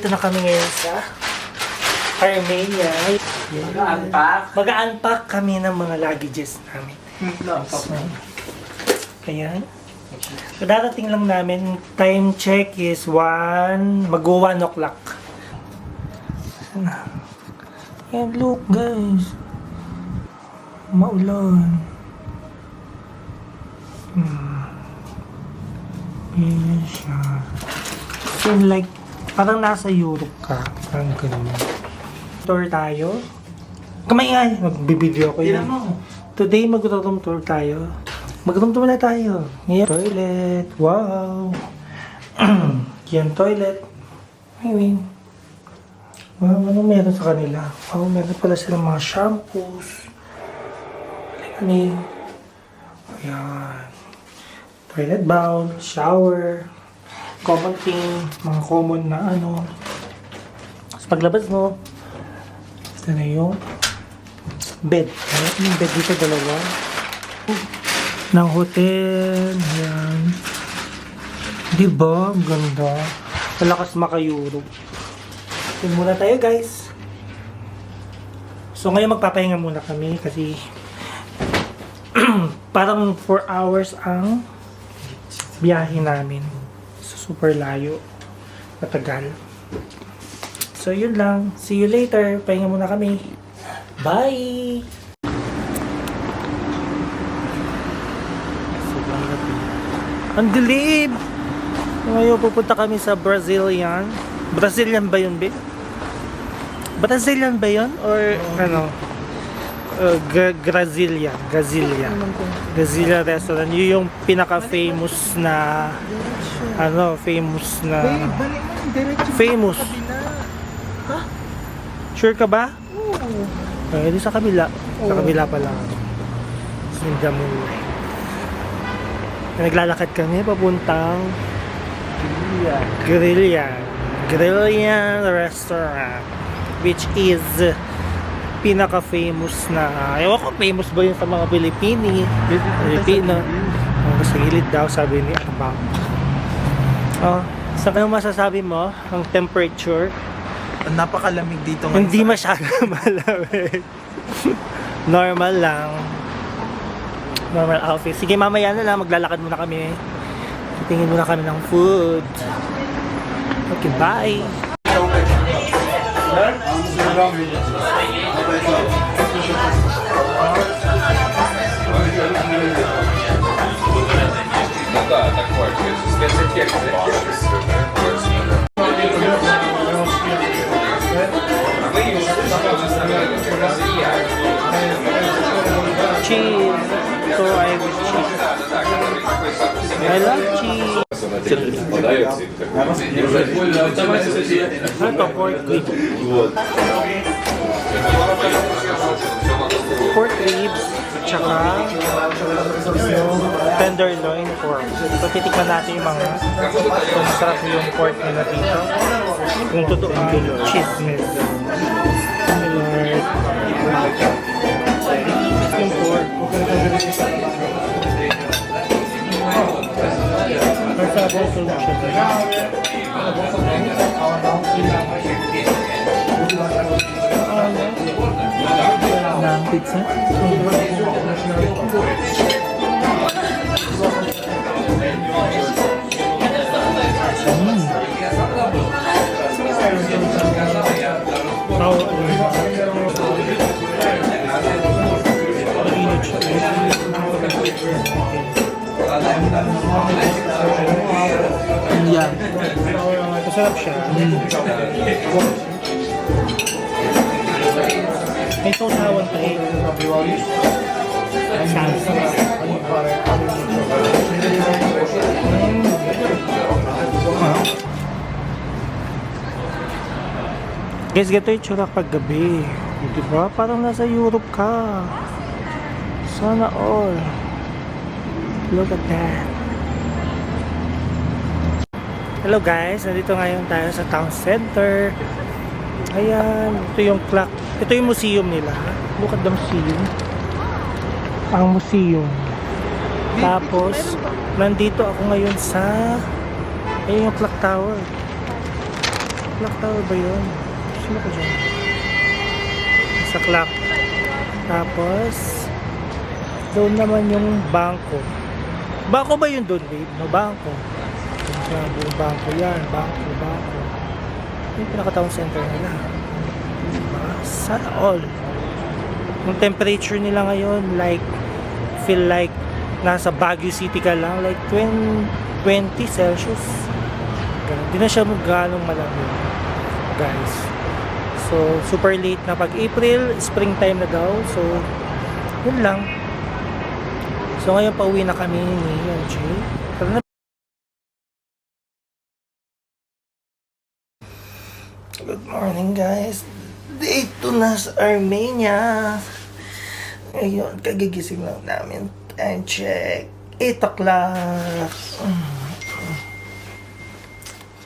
Nandito na kami ngayon sa Armenia. Mag-unpack kami ng mga luggages namin. Ayan. So, darating lang namin. Time check is mag-1 o'clock. And look guys. Maulan. Yes, so like, parang nasa Europe ka. Parang ganun. Tour tayo. Kamay-ay, magbibideo ko yun. Today, mag-room tour tayo. Mag-room tour na tayo. Ngayon, toilet. Wow. Yan, toilet. I mean, wow, ano meron sa kanila? Wow, meron pala silang mga shampoos. Ayan. Toilet bowl, shower, common thing, mga common na ano. Tapos paglabas mo, ito na yung bed. Yung bed dito, dalawa. Ng hotel. Ayan. Diba? Ang ganda. Malakas maka-Europe. Yun muna tayo guys. So ngayon magpapahinga muna kami kasi parang 4 hours ang biyahe namin. So super layo. Matagal. So yun lang. See you later. Pahinga muna kami. Bye! Ang dilim! Ngayon pupunta kami sa Brazilian. Brazilian ba yun, be? Brazilian ba yun? Or ano? Grazilian restaurant. Yun yung pinaka-famous na famous. Sure ka ba? Oo. Di sa kabila. Sa kabila pa lang. Sindamulan. Naglalakad kami papuntang Grillian restaurant, which is pinaka-famous na, ewan ko, famous ba yun sa mga Pilipino? Sa gilid daw, sabi ni Abang. Sa kanyang masasabi mo, ang temperature? Napakalamig dito ngayon. Hindi masyadong malamig. Normal lang. Normal outfit. Sige, mamaya na lang, maglalakad muna kami. Tingin muna kami ng food. Okay, bye! Да, такой, спецэффекты. Cheese. So I will cheese. I love cheese. Ito, pork ribs. Pork ribs, tsaka yung tenderloin pork. So, titikman natin yung mga kung masarap yung pork nila dito. Kung totoo yung chismis. Yung pork. Masarap yung siya. Ng pizza. Yeah. Masarap siya. May sausawan pa eh. Salsa. Guys, ganito yung tsura pag gabi. Diba? Parang nasa Europe ka. Sana all. Look at that. Hello guys, nandito ngayon tayo sa town center. Ayan, ito yung clock. Ito yung museum nila. Look at the museum. Ang museum. Tapos, nandito ako ngayon sa ayun yung clock tower. Clock tower ba yun? Sino ko dyan? Sa clock. Tapos, doon naman yung bangko. Bangko ba yun doon, babe? No, bangko. Yung buong bangko yan. Bangko. Yung pinaka-town center nila. Diba? Sana all. Yung temperature nila ngayon, like, feel like nasa Baguio City ka lang. Like, 20 Celsius. Ganun. Di na siya ganong malamig, guys. So, super late na pag April, springtime na daw. So, yun lang. So, ngayon pauwi na kami ni MJ. Tara na. Good morning, guys. Day 2 na sa Armenia. Ngayon, kagigising lang namin. Time check. 8 o'clock.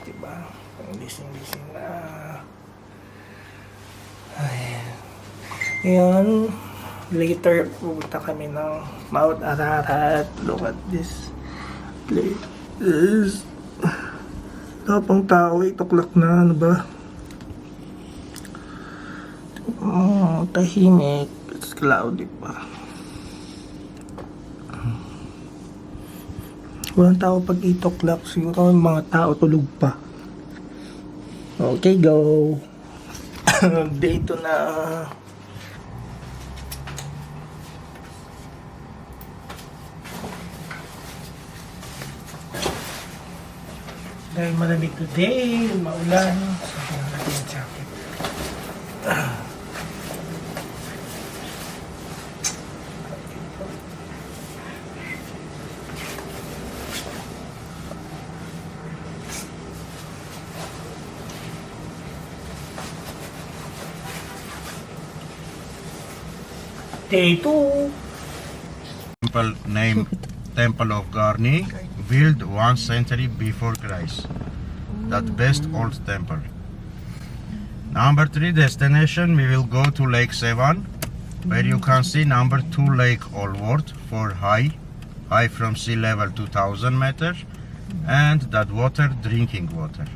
Diba? Gising na. Ayan. Ngayon, later, pupunta kami ng Mount Ararat. Look at this place. Tapang tao, 8 o'clock na. Ano ba? Tahimik. It's cloudy pa. Walang tao pag 8 o'clock. Siguro yung mga tao tulog pa. Okay, go. Day 2 na. Dahil malamig today, maulan. Sabi na natin yung jacket. Day 2. Temple named Temple of Garni, built 1 century before Christ. That best old temple. Number 3 destination, we will go to Lake Sevan, where you can see number 2 Lake Allward for high from sea level 2000 meters, and that water drinking water.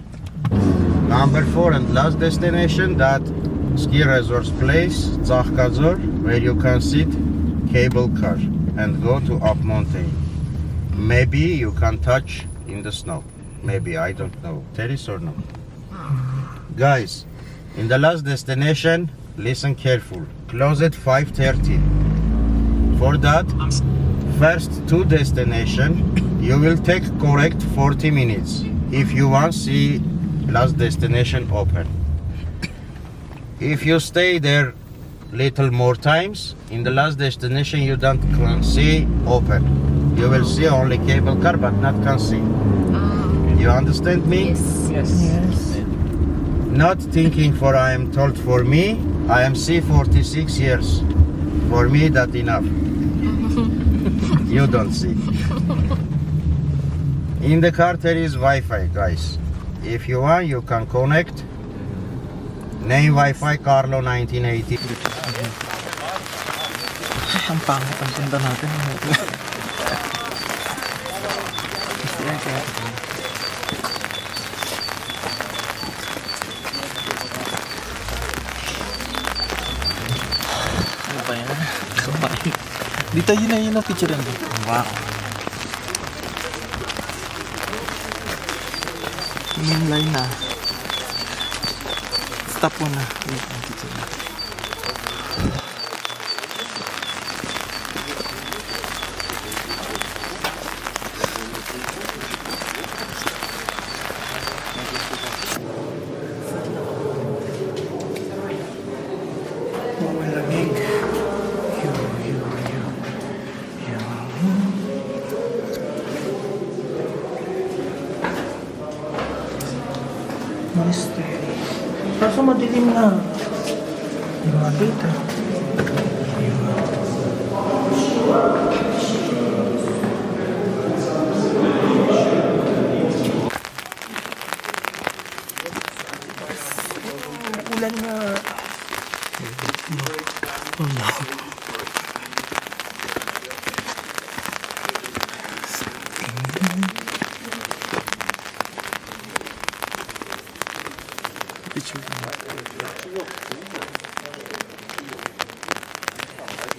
Number 4 and last destination, that ski resort place, Tsahkazor, where you can sit cable car and go to up mountain. Maybe you can touch in the snow. Maybe, I don't know. Terrace or no? Guys, in the last destination, listen careful. Close at 5:30. For that, first 2 destination, you will take correct 40 minutes. If you want see last destination open. If you stay there little more times, in the last destination you don't can see open. You will see only cable car but not can see. You understand me? Yes. Not thinking for I am told for me, I am 46 years. For me that enough. You don't see. In the car there is Wi-Fi, guys. If you want you can connect. Name Wi-Fi Carlo 1980. Ang pangit ang punta natin. Ano ba yan? Dito yun ang picture yan. Wow. Main line na. Stop mo na. Wait, ang picture na. Malamig. Mystery. Kaso madilim na. Yung makita. Ulan na. Oh no. picture.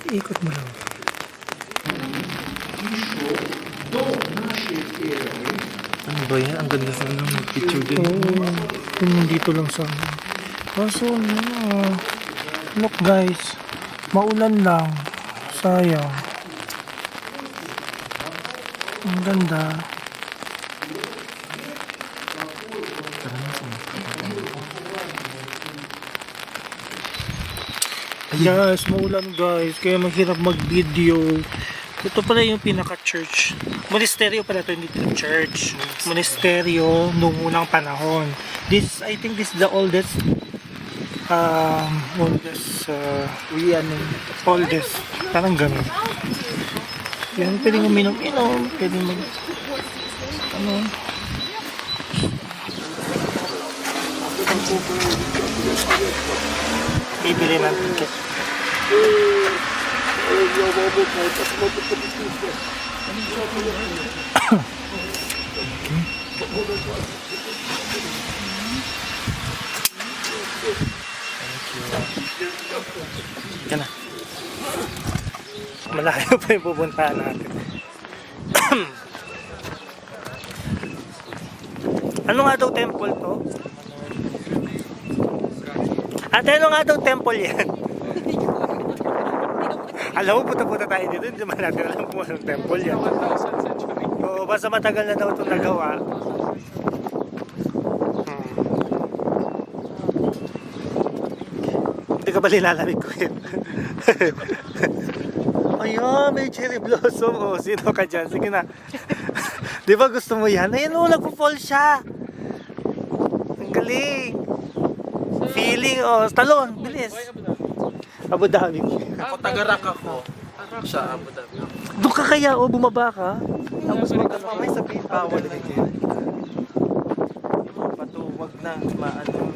Ikot mo lang. Ano ba yan? Ang ganda sa ano, picture din. Oo. Yung dito lang sa... Kaso look guys. Maulan lang. Sayang. Ang ganda. Yes, maulan guys. Kaya mahirap mag-video. Ito pala yung pinaka-church. Monasteryo pala ito, hindi ito church. Monasteryo noong unang panahon. This, I think this is the oldest oldest. Parang ganun. Yan, pwedeng uminom-inom. Pwedeng mag... Ano? Bibili ng ticket. Yan na. Malayo pa yung pupuntahan natin. Ano nga daw temple to? Ate, ano nga daw temple yan? Alam mo, puta-puta tayo dito. Hindi naman natin alam kung anong temple yan. Oo, basta matagal na daw itong nagawa. Hindi ka ba nilalamig ko yun? Ayun, may cherry blossom. Oh, sino ka dyan? Sige na. Di ba gusto mo yan? Ayun, oh, nagpo-fall siya. Ang galing. Feeling, oh, talon, bilis. Abu Dhabi. Ako taga-Rak ako. Siya, Abu Dhabi. Doon ka kaya, oh, bumaba ka? Tapos mamay sabihin bawal na yun. Pato, wag na, maano.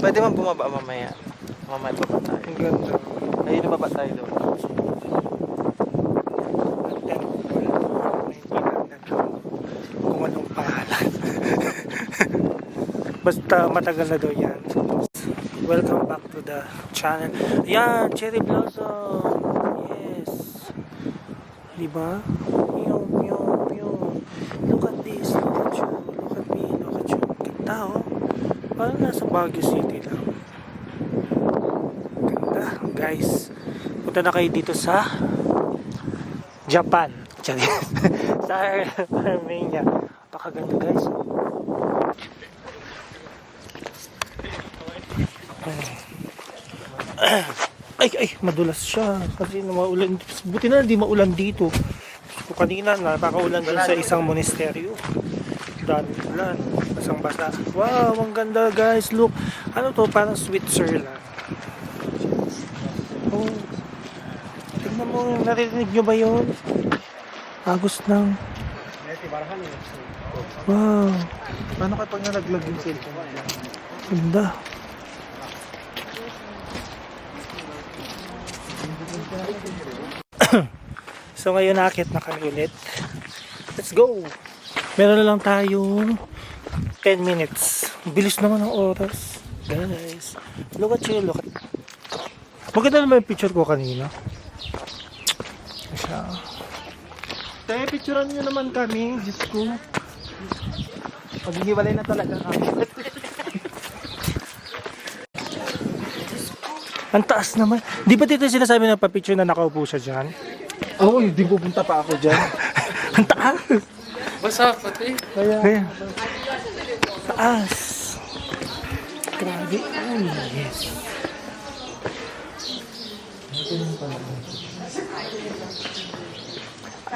Pwede man bumaba mamaya. Mamaya baba tayo. Ang ganda. Ayun na baba tayo doon. Kung anong pangalan. Basta matagal na daw yan. Welcome back to the channel. Ayan, cherry blossom. Yes. Diba? Yung. Look at this. Look at you. Look at me. Look at you. Ganda, oh. Parang nasa Baguio City lang. Ganda, guys. Punta na kayo dito sa Japan. Sa Armenia. Napakaganda, guys. Ay, madulas siya. Kasi maulan. Buti na hindi maulan dito. So, kanina, napakaulan dun sa isang monasteryo. Dami ulan. Basang-basa. Wow, ang ganda, guys. Look. Ano to? Parang Switzerland. Oh. Tingnan mo. Narinig nyo ba yun? Agos ng... Wow. Paano kapag nalaglag yung cellphone? Ganda. So ngayon nakit na kami ulit. Let's go! Meron na lang tayong 10 minutes. Bilis naman ang oras. Guys, look at you, look at... Maganda naman yung picture ko kanina. Siya. Tayo, picturean nyo naman kami. Diyos ko. Maghihiwalay na talaga kami. Ang taas naman. Di ba dito sinasabi na pa-picture na nakaupo siya dyan? Oo, hindi pupunta pa ako dyan. Ang taas! Basa pati. Kaya. Taas. Grabe. Ay, yes.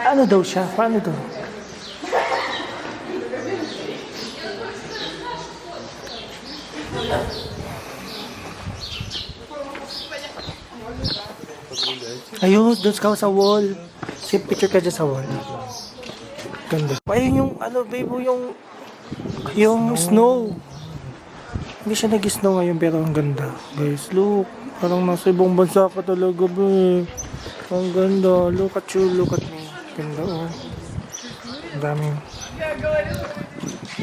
Ano daw siya? Paano daw? Ayun, doon ka sa wall. Si picture ka dyan sa wall. Ganda. Ayun yung, ano babe, yung snow. Hindi siya nag-snow ngayon pero ang ganda. Guys, look. Parang nasa ibang bansa ka talaga, babe. Ang ganda. Look at you, look at me. Ganda, oh. Ang daming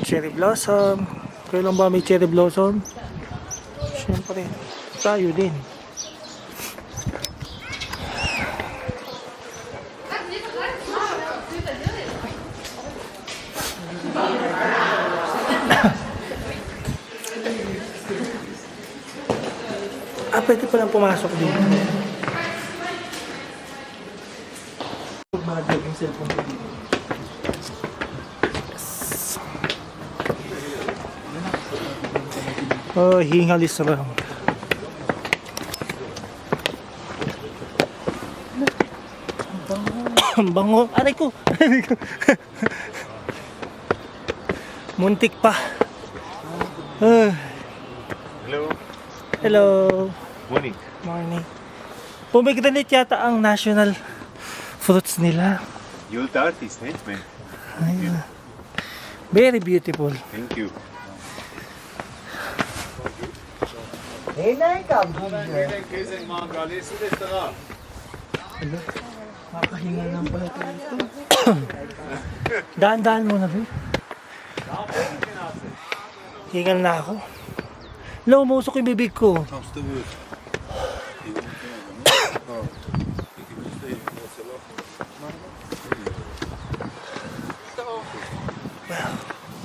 cherry blossom. Kailan ba may cherry blossom? Siyempre, tayo din. Pwede palang pumasok dito. Mag-vlog yung cellphone ko dito. Oh, hingalis lang. Ang bango. Aray ko. Aray ko. Muntik pa. Hello. Hello. Morning. Morning. Pomegranate yata ang national fruits nila. You're the artist, eh, man? Ayun. Very beautiful. Thank you. Makahinga lang pala tayo. Daan-daan mo na, babe. Hingal na ako. Lo, umusok yung bibig ko.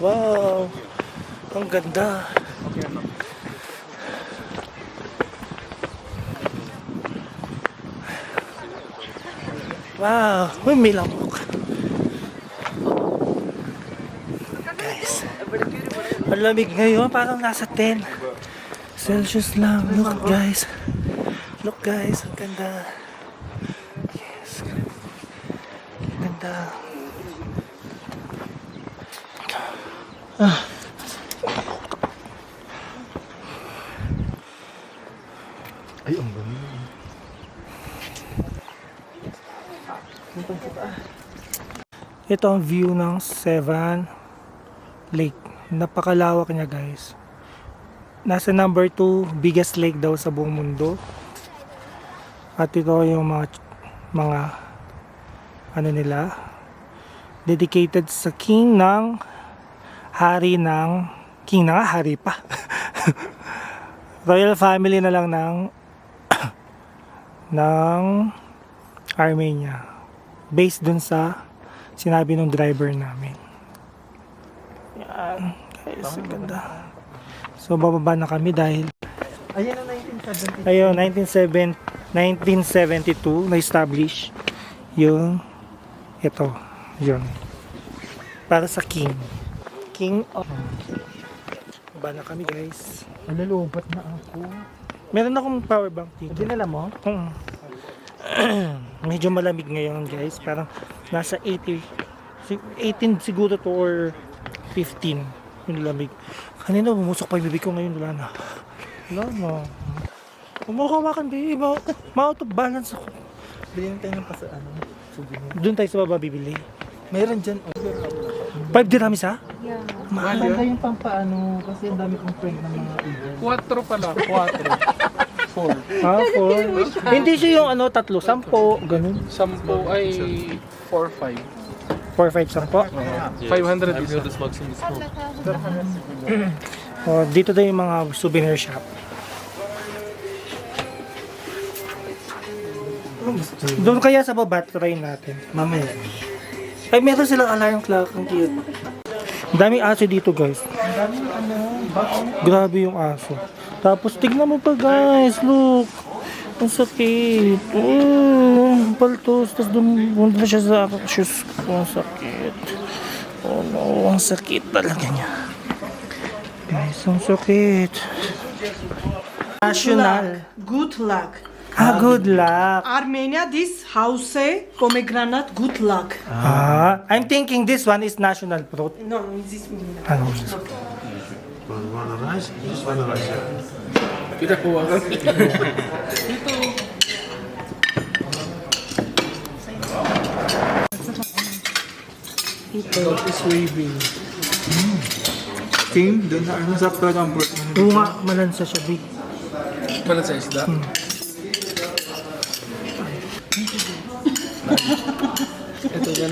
Wow. Ang ganda. Wow. Uy, may lamok. Guys. Ang lamig ngayon. Parang nasa 10 Celsius lang. Look guys. Look guys. Ang ganda. Yes. Ang ganda. Ay, ang ganda. Ito ang view ng Sevan Lake. Napakalawak niya guys. Nasa number 2 biggest lake daw sa buong mundo. At ito yung mga ano nila, dedicated sa king ng hari ng king na nga, hari pa. Royal family na lang ng Armenia. Based dun sa sinabi ng driver namin. Yan. Guys, ang ganda. So, bababa na kami dahil Ayan ang 1970. ayun, 1972 na-establish yung ito. Yun. Para sa king. King of... Baba na kami guys. Nalulubat na ako. Meron akong power bank dito. Dinala mo? Medyo malamig ngayon guys. Parang nasa 18 siguro to or 15 yung lamig. Kanina bumusok pa yung bibig ko, ngayon wala na. Wala na. Kumakawakan baby. Ma-out of balance ako. Bilhin tayo ng pasa, souvenir. Doon tayo sa baba bibili. Meron dyan. 5 dirhams ha? Mahal. Maganda yung pampaano kasi ang dami kong friend ng mga ibon. 4 pala, 4. Ah, 4. Hindi siya yung ano, 3, 10, ganun. 10 ay 4-5. 4, 5, 10. 500 isa. Oh, dito daw yung mga souvenir shop. Doon kaya sa baba, try natin. Mamaya. Ay, meron silang alarm clock. Ang cute. Ang daming aso dito, guys. Grabe yung aso. Tapos, tignan mo pa, guys. Look. Ang sakit. Paltos. Tapos, doon siya sa shoes ko. Ang sakit. Oh, no. Ang sakit talaga niya. Guys, ang sakit. National. Good luck. Ah, good luck. Armenia, this house say pomegranate, good luck. Ah, I'm thinking this one is national fruit. No, this mean. Ano? Pinakuha ka. Ito is waving. King, doon na ano sa Kuala Oo nga, malansa siya, big. Pala sa isda.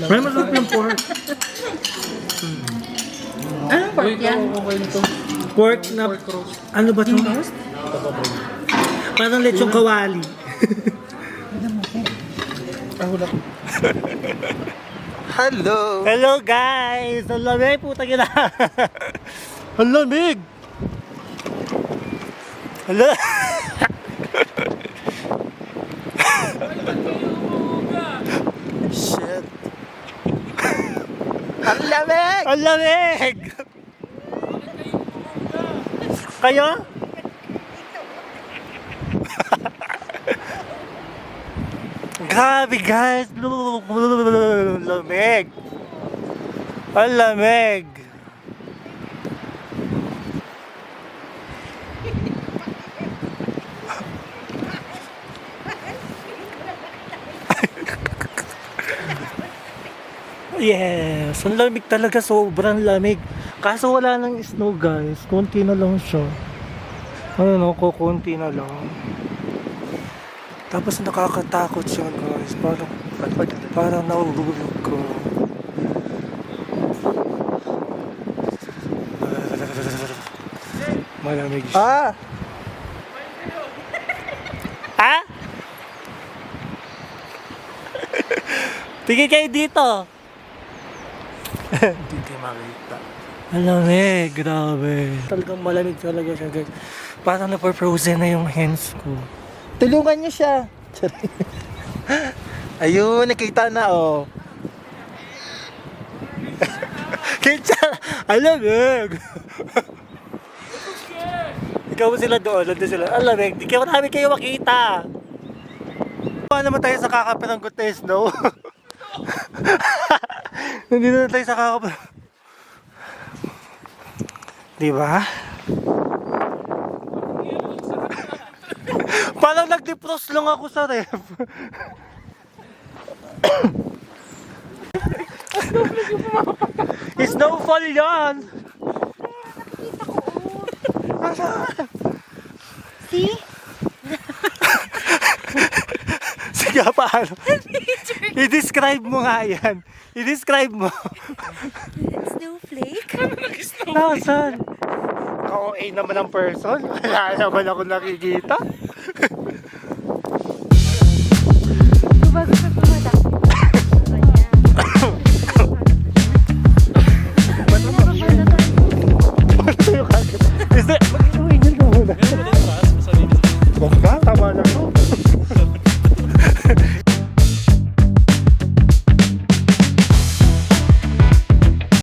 May masarap yung pork. Uy, ito, okay ito. Pork na, ano ba ito? Parang lechong kawali. Hello! Hello guys! Ang lamig, puta gina. Ang lamig! Hello! Shit! Ang lamig! Ang lamig! Kayo? Grabe guys! Lamig! Ang lamig! Yes! Ang lamig talaga, sobrang lamig. Kaso wala nang snow guys, konti na lang siya. Ano, kukunti na lang. Tapos nakakatakot siya guys, parang nahulog ko. Malamig siya. Ah! Ha? Tingin kayo dito. Hindi kayo makita. Malamig, grabe. Talagang malamig talaga siya guys. Parang napor-frozen na yung hands ko. Tulungan niyo siya. Ayun, nakita na oh. Kitsa! Alamig! Ikaw mo sila doon, nandun sila. Alamig, di kayo marami kayo makita. Paano naman tayo sa kakapiranggot na snow? Nandito na tayo sa kakapiranggot. Diba? Parang nag-defrost lang ako sa ref. Snowfall yan! See? Sige, paano? I-describe mo nga yan. I-describe mo. Snowflake? Nasaan? Oo, naman ang person. Wala naman ako nakikita.